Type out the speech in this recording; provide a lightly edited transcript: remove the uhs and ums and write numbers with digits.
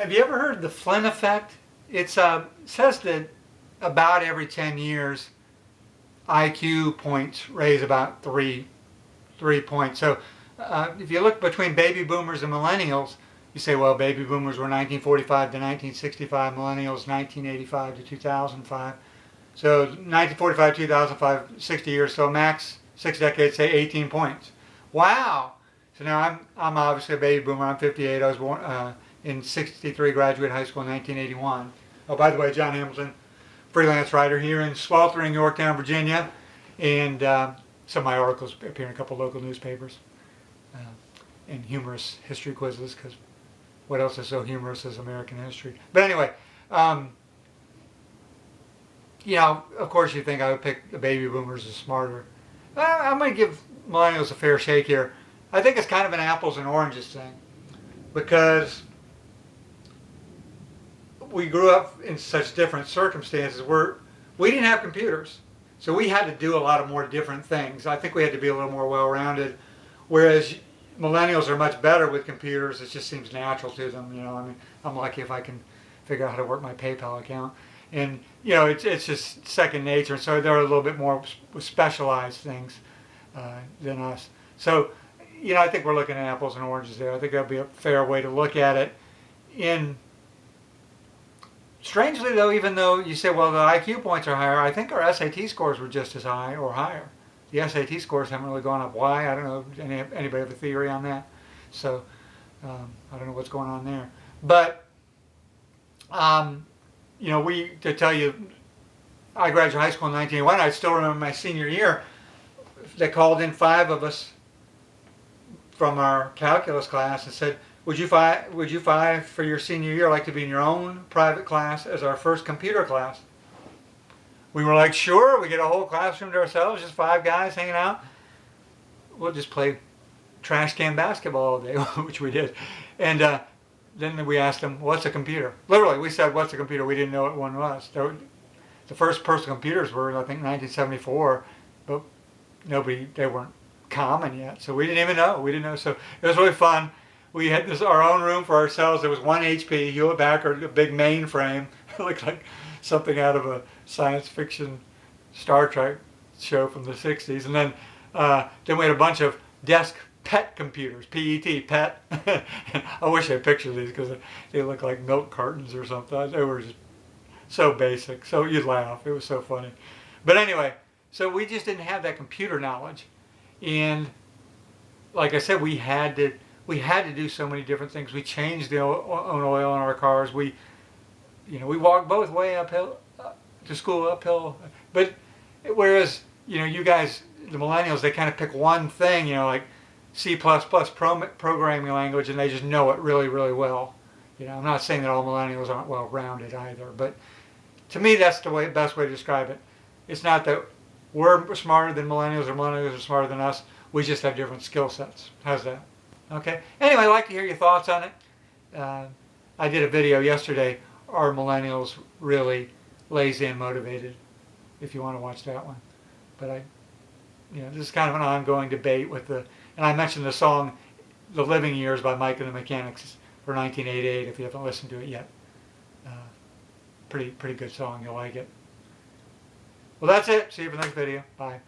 Have you ever heard of the Flynn effect? It says that about every 10 years, IQ points raise about three points. So if you look between baby boomers and millennials, you say, well, baby boomers were 1945 to 1965, millennials 1985 to 2005. So 1945 to 2005, 60 years, so max 6 decades, say 18 points. Wow! So now I'm obviously a baby boomer. I'm 58. I was born in 63, graduated high school in 1981. Oh, by the way, John Hamilton, freelance writer here in sweltering Yorktown, Virginia, and some of my articles appear in a couple local newspapers and humorous history quizzes, because what else is so humorous as American history? But anyway, you know, of course you think I would pick the baby boomers as smarter. I'm going to give millennials a fair shake here. I think it's kind of an apples and oranges thing, because we grew up in such different circumstances where we didn't have computers. So we had to do a lot of more different things. I think we had to be a little more well-rounded, whereas millennials are much better with computers. It just seems natural to them. You know, I mean, I'm lucky if I can figure out how to work my PayPal account. And, you know, it's just second nature. So they're a little bit more specialized things than us. So, you know, I think we're looking at apples and oranges there. I think that would be a fair way to look at it. Strangely, though, even though you say, well, the IQ points are higher, I think our SAT scores were just as high or higher. The SAT scores haven't really gone up. Why? I don't know. Anybody have a theory on that? So I don't know what's going on there. But, you know, to tell you, I graduated high school in 1981. I still remember my senior year. They called in 5 of us from our calculus class and said, would you five for your senior year like to be in your own private class as our first computer class? We were like, sure. We get a whole classroom to ourselves, just 5 guys hanging out. We'll just play trash can basketball all day, which we did. And then we asked them, what's a computer? Literally, we said, what's a computer? We didn't know what one was. The first personal computers were, I think, 1974, but they weren't common yet. So we didn't even know. We didn't know. So it was really fun. We had our own room for ourselves. There was 1 HP Hewlett Packard, a big mainframe. It looked like something out of a science fiction Star Trek show from the 60s. And then we had a bunch of desk PET computers, PET, PET. I wish I pictured these because they look like milk cartons or something. They were just so basic. So you'd laugh. It was so funny. But anyway, so we just didn't have that computer knowledge. And like I said, we had to do so many different things. We changed the oil in our cars. We walked both way uphill to school uphill. But whereas, you know, you guys, the millennials, they kind of pick one thing, you know, like C++ programming language, and they just know it really, really well. You know, I'm not saying that all millennials aren't well-rounded either, but to me, that's the best way to describe it. It's not that we're smarter than millennials or millennials are smarter than us. We just have different skill sets. How's that? Okay. Anyway, I'd like to hear your thoughts on it. I did a video yesterday. Are millennials really lazy and motivated? If you want to watch that one. But this is kind of an ongoing debate and I mentioned the song "The Living Years" by Mike and the Mechanics for 1988. If you haven't listened to it yet, pretty good song. You'll like it. Well, that's it. See you for the next video. Bye.